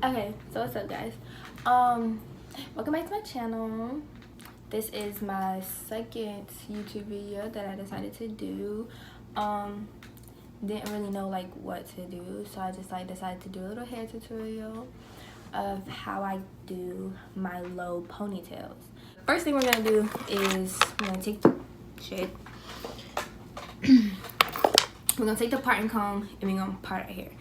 Okay, so what's up, guys? Welcome back to my channel. This is my second YouTube video that I decided to do. Didn't really know like what to do, so I just decided to do a little hair tutorial of how I do my low ponytails. First thing we're gonna do is we're gonna take the we're gonna take the parting comb and we're gonna part our hair.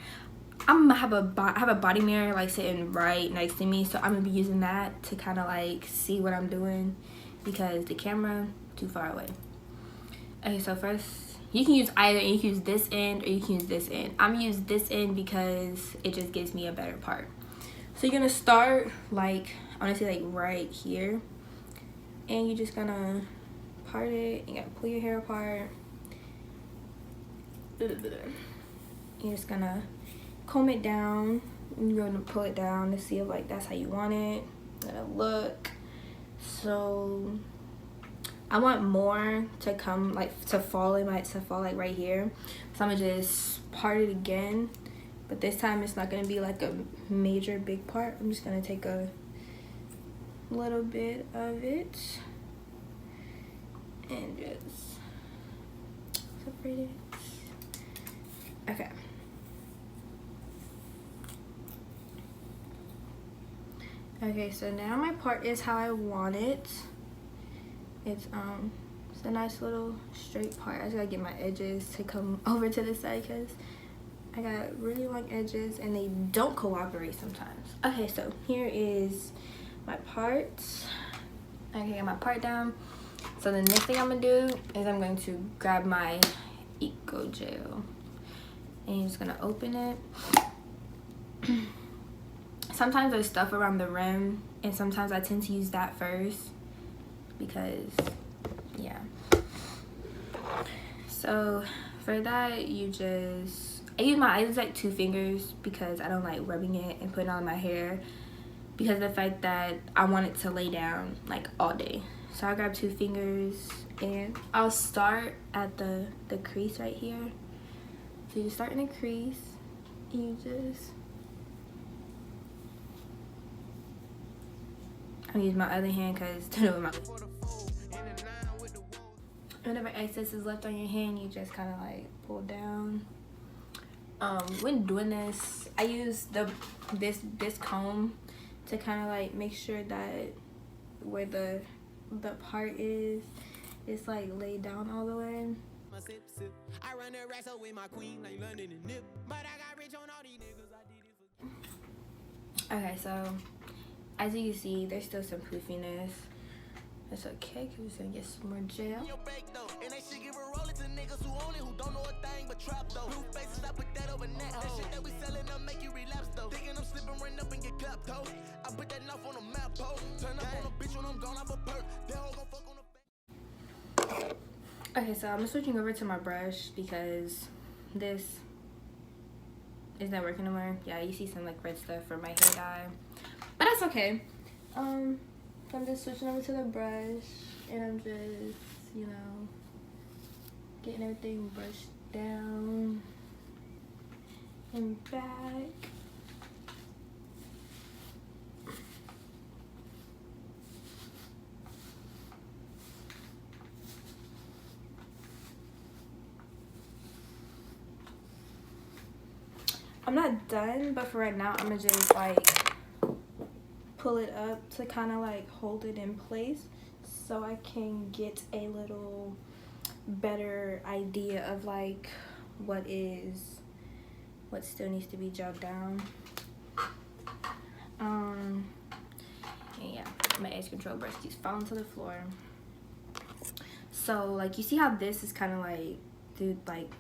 I have a body mirror like sitting right next to me, so I'm gonna be using that to kind of like see what I'm doing because the camera too far away. Okay, so first you can use either, and you can use this end or you can use this end. I'm gonna use this end because it just gives me a better part. So you're gonna start like, I wanna say like right here, and you're just gonna part it. You gotta pull your hair apart. You're just gonna comb it down. You're gonna pull it down to see if like that's how you want it. Gonna look. So I want more to come like to fall like right here. So I'm gonna just part it again, but this time it's not gonna be like a major big part. I'm just gonna take a little bit of it and just separate it. Okay. Okay, so now my part is how I want it. It's a nice little straight part. I just gotta get my edges to come over to the side because I got really long edges and they don't cooperate sometimes. Okay, so here is my part. Okay, got my part down. So the next thing I'm gonna do is I'm going to grab my Eco Gel and you're just gonna open it. Sometimes there's stuff around the rim, and sometimes I tend to use that first because, yeah. So for that, I use like 2 fingers because I don't like rubbing it and putting it on my hair because of the fact that I want it to lay down like all day. So I grab 2 fingers and I'll start at the crease right here. So you start in the crease and you just, I'm gonna use my other hand because whenever excess is left on your hand, you just kind of like pull down. When doing this, I use this comb to kind of like make sure that where the part is, it's like laid down all the way. Okay, so as you can see, there's still some poofiness. That's okay, because we're just gonna get some more gel. Okay, so I'm switching over to my brush because this is not working anymore. Yeah, you see some like red stuff from my hair dye, but that's okay. So I'm just switching over to the brush and I'm just, you know, getting everything brushed down and back. I'm not done, but for right now, I'm gonna just like pull it up to kind of like hold it in place so I can get a little better idea of like what still needs to be gelled down. And yeah, my edge control brush keeps falling to the floor. So like you see how this is kind of like, dude, like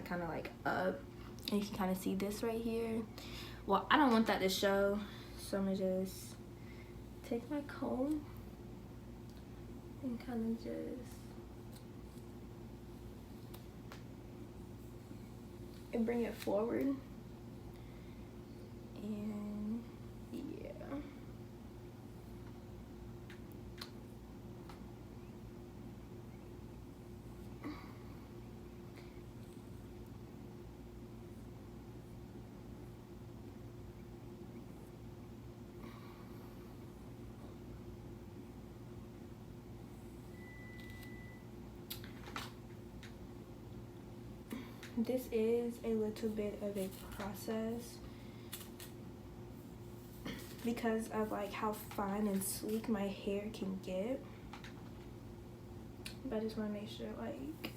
kind of like up, and you can kind of see this right here. Well, I don't want that to show, so I'm gonna just take my comb and kind of just bring it forward, and yeah. this is a little bit of a process because of like how fine and sleek my hair can get. But I just want to make sure like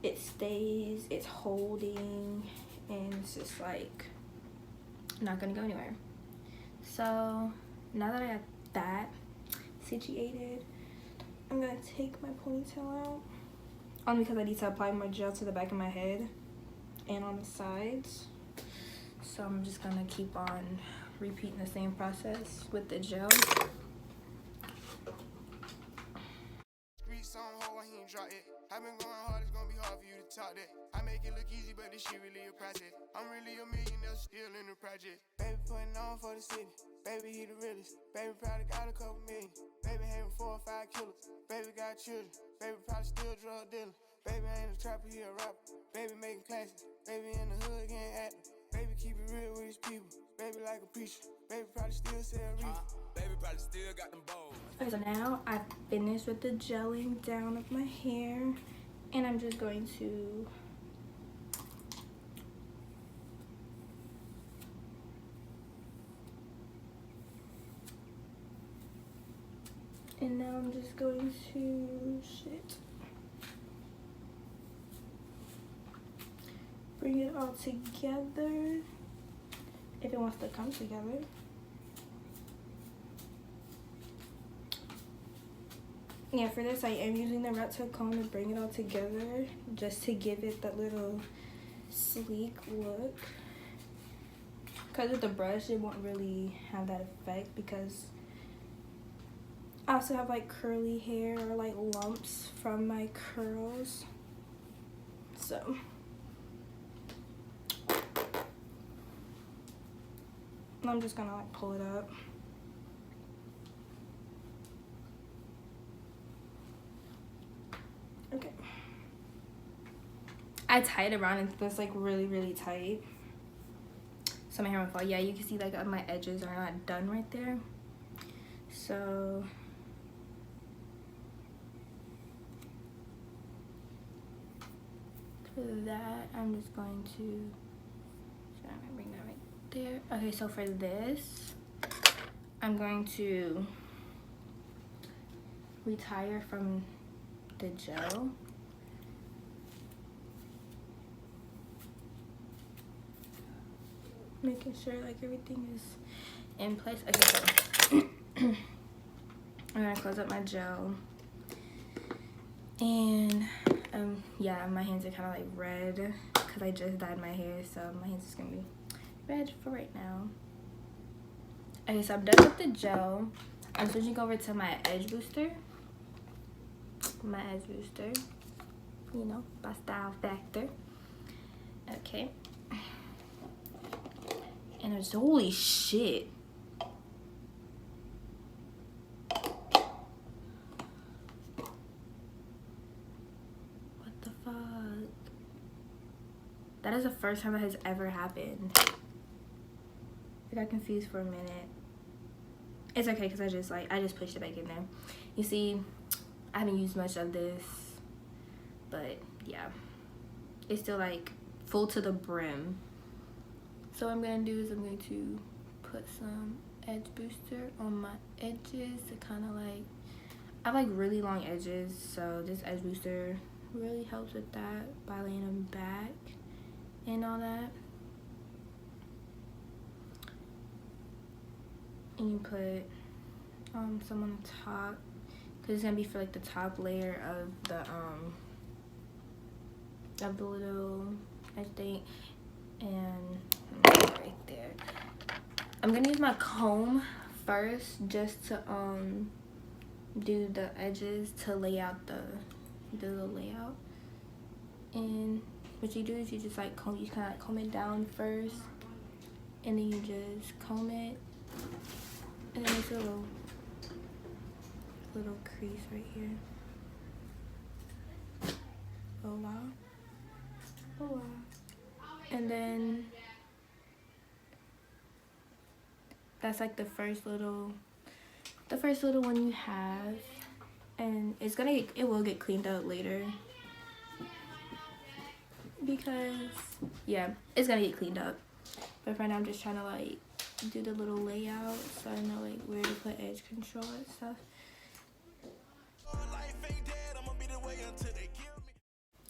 it stays, it's holding, and it's just like not gonna go anywhere. So now that I got that situated, I'm gonna take my ponytail out, only because I need to apply more gel to the back of my head and on the sides. So I'm just gonna keep on repeating the same process with the gel. I've been going hard, it's gonna be hard for you to talk that. I make it look easy, but this shit really a process. I'm really a millionaire, still in the project. Baby putting on for the city, baby he the realest. Baby probably got a couple million, baby having 4 or 5 killers. Baby got children, baby probably still drug dealer. Baby ain't a trapper, he a rapper. Baby making classics, baby in the hood getting active. Baby keep it real with his people, baby like a preacher. Baby probably still sell reefer. Baby probably still got them balls. Okay, so now I've finished with the gelling down of my hair, and I'm just going to bring it all together if it wants to come together. Yeah, for this I am using the 𝒊𝓈𝒾𝒸 to bring it all together, just to give it that little sleek look. Because with the brush it won't really have that effect, because I also have like curly hair or like lumps from my curls. So I'm just gonna like pull it up. Okay. I tied it around and it's like really tight, so my hair won't fall. Yeah, you can see like my edges are not done right there. So for that, I'm just going to bring that right there. Okay, so for this, I'm going to retire from the gel. Making sure like everything is in place. Okay, so I'm gonna close up my gel, and yeah, my hands are kind of like red because I just dyed my hair, so my hands is gonna be red for right now. Okay, so I'm done with the gel. I'm switching over to my edge booster. You know, by Style Factor. Okay. And it's holy shit. What the fuck? That is the first time that has ever happened. I got confused for a minute. It's okay because I just pushed it back in there. You see, I haven't used much of this, but yeah, it's still like full to the brim. So what I'm gonna do is I'm going to put some edge booster on my edges to kind of like, I have like really long edges, so this edge booster really helps with that by laying them back and all that. And you put some on the top, because it's gonna be for like the top layer of the little edge thing. And right there, I'm gonna use my comb first just to do the edges, to lay out the little layout. And what you do is you just like comb, you kind of like comb it down first, and then you just comb it, and then there's a little crease right here. Voila. And then that's like the first little one you have, and it will get cleaned up later because yeah, it's gonna get cleaned up. But right now I'm just trying to like do the little layout so I know like where to put edge control and stuff.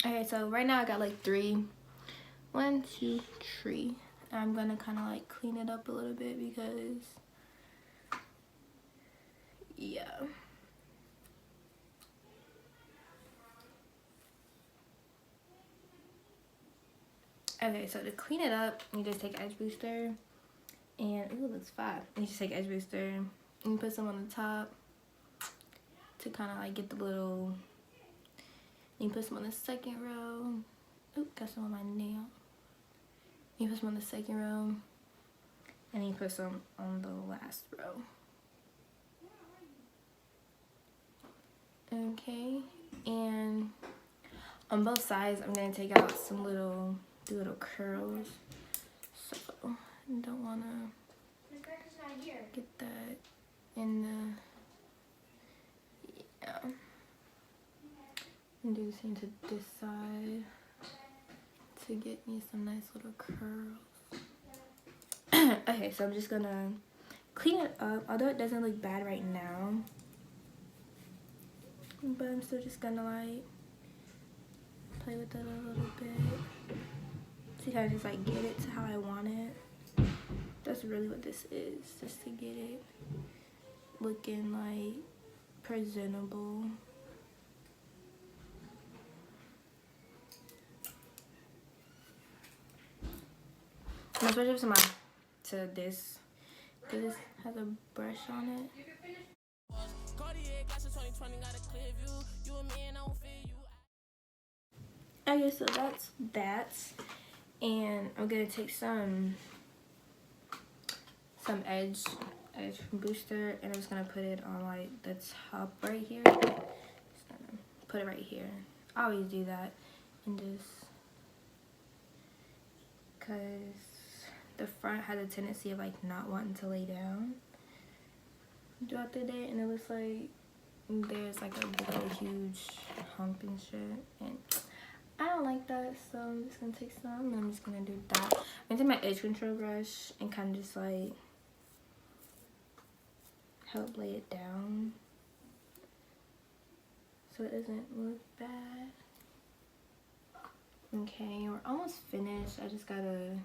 Okay, so right now I got like 3, 1, 2, 3. I'm gonna kind of like clean it up a little bit because yeah. Okay, so to clean it up, you just take edge booster and ooh, it looks fine. You just take edge booster and you put some on the top to kind of like get the little. You put some on the second row. Oop, got some on my nail. You put some on the second row, and you put some on the last row. Okay, and on both sides, I'm gonna take out some little curls. So I don't wanna get that in the yeah. And do the same to this side to get me some nice little curls. Okay, so I'm just gonna clean it up, although it doesn't look bad right now. But I'm still just gonna like play with it a little bit. See how I just like get it to how I want it. That's really what this is, just to get it looking like presentable. I'm gonna switch up to this because this has a brush on it. Okay, so that's that, and I'm gonna take some edge booster, and I'm just gonna put it on like the top right here. Just gonna put it right here. I always do that, and just because the front has a tendency of like not wanting to lay down throughout the day, and it looks like there's like a big huge hump and shit, and I don't like that. So I'm just gonna take some and I'm just gonna do that. I'm gonna take my edge control brush and kind of just like help lay it down so it doesn't look bad. Okay, we're almost finished. I just gotta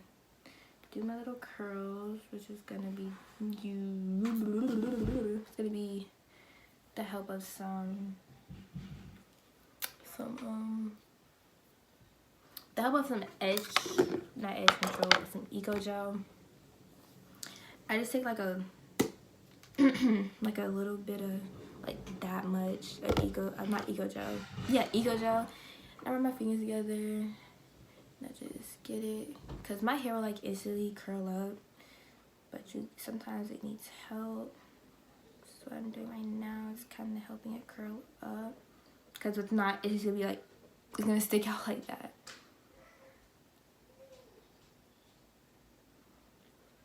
do my little curls, which is gonna be it's gonna be the help of some edge, not edge control, but some 𝒫𝓇𝑜𝒹𝓊𝒸𝓈. I just take like a like a little bit of like that much of 𝒫𝓇𝑜𝒹𝓊. Yeah, 𝒫𝓇𝑜𝒹𝓊. I rub my fingers together and I just get it, because my hair will like instantly curl up, but sometimes it needs help. So what I'm doing right now is kind of helping it curl up, because if not, it's gonna be like, it's gonna stick out like that.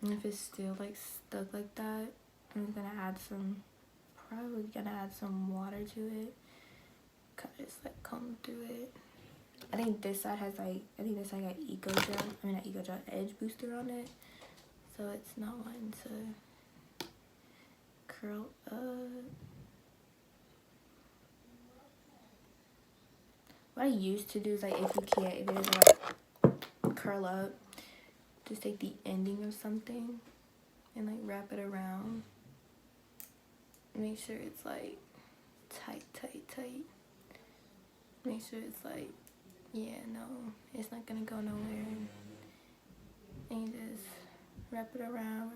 And if it's still like stuck like that, I'm gonna probably gonna add some water to it. Kind of just like comb through it. I think this side has like, got 𝒫𝓇𝑜𝒹𝓊, edge booster on it. So it's not wanting to curl up. What I used to do is like, if it doesn't like curl up, just take the ending of something and like wrap it around. Make sure it's like tight. Make sure it's like, yeah, no, it's not gonna go nowhere. And you just wrap it around,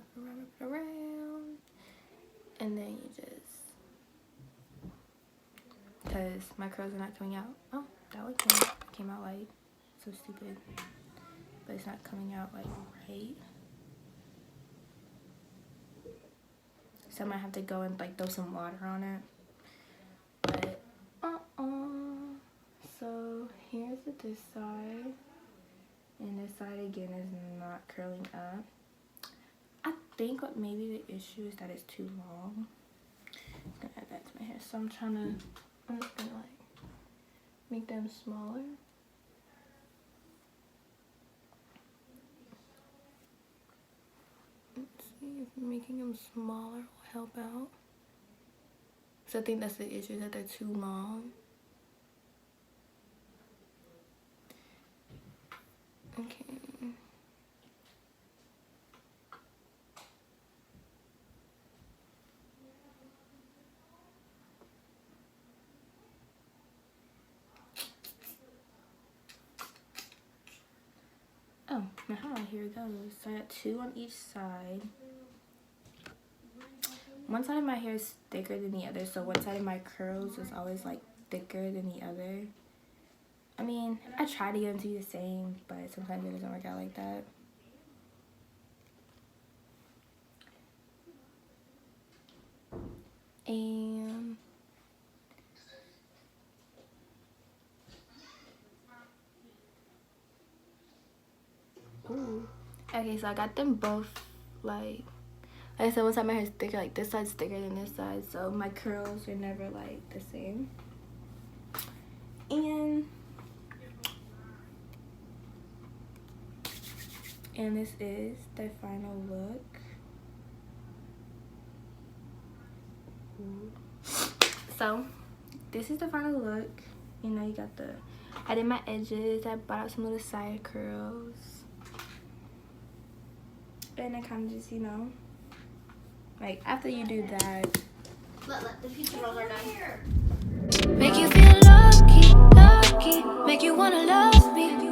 and then you just, because my curls are not coming out. Oh, that one came out like so stupid, but it's not coming out like right. So I might have to go and like throw some water on it. But so here's this side, and this side again is not curling up. I think what maybe the issue is that it's too long. I'm gonna add that to my hair. So I'm just gonna like make them smaller. making them smaller will help out. So I think that's the issue, that they're too long. Okay. Oh, now how my hair goes. So I got 2 on each side. One side of my hair is thicker than the other, so one side of my curls is always like thicker than the other. I mean, I try to get them to be the same, but sometimes it doesn't work out like that. And ooh. Okay, so I got them both like I said, one side of my hair is thicker, like this side's thicker than this side, so my curls are never like the same. And this is the final look. Ooh. So this is the final look. You know, you got I did my edges, I brought out some little side curls, and I kind of just, you know, like after you do that, Let the pizza roller down. Make you feel lucky, lucky, make you wanna love me.